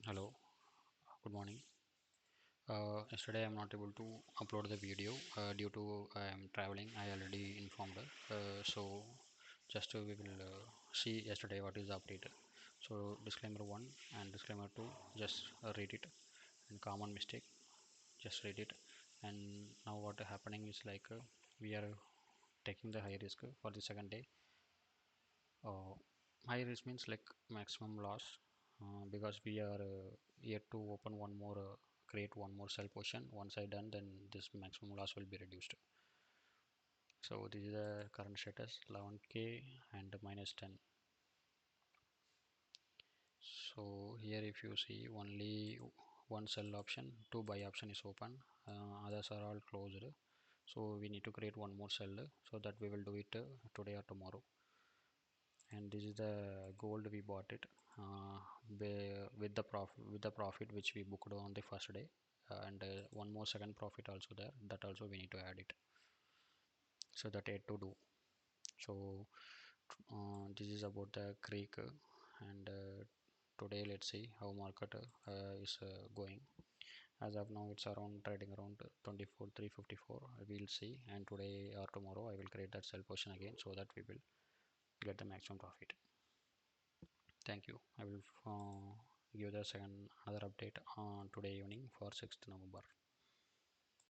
Hello, good morning. Yesterday I'm not able to upload the video due to I am traveling. I already informed. So just we will see yesterday what is the update. So disclaimer one and disclaimer two, just read it. And common mistake, just read it. And now what happening is like we are taking the high risk for the second day. Uh, High risk means like maximum loss because we are yet to open one more create one more sell position. Once I done, then this maximum loss will be reduced. So this is the current status 11k and minus 10. So here if you see only one sell option, two buy option is open, others are all closed. So we need to create one more sell, so that we will do it today or tomorrow. And this is the gold we bought it with the profit which we booked on the first day, and one more second profit also there, that also we need to add it, so that yet to do. So this is about the creek, and today let's see how market is going. As of now it's around trading around 24,354. We'll see, and today or tomorrow I will create that sell position again, so that we will get the maximum profit. Thank you. I will give the second another update on today evening for 6th November.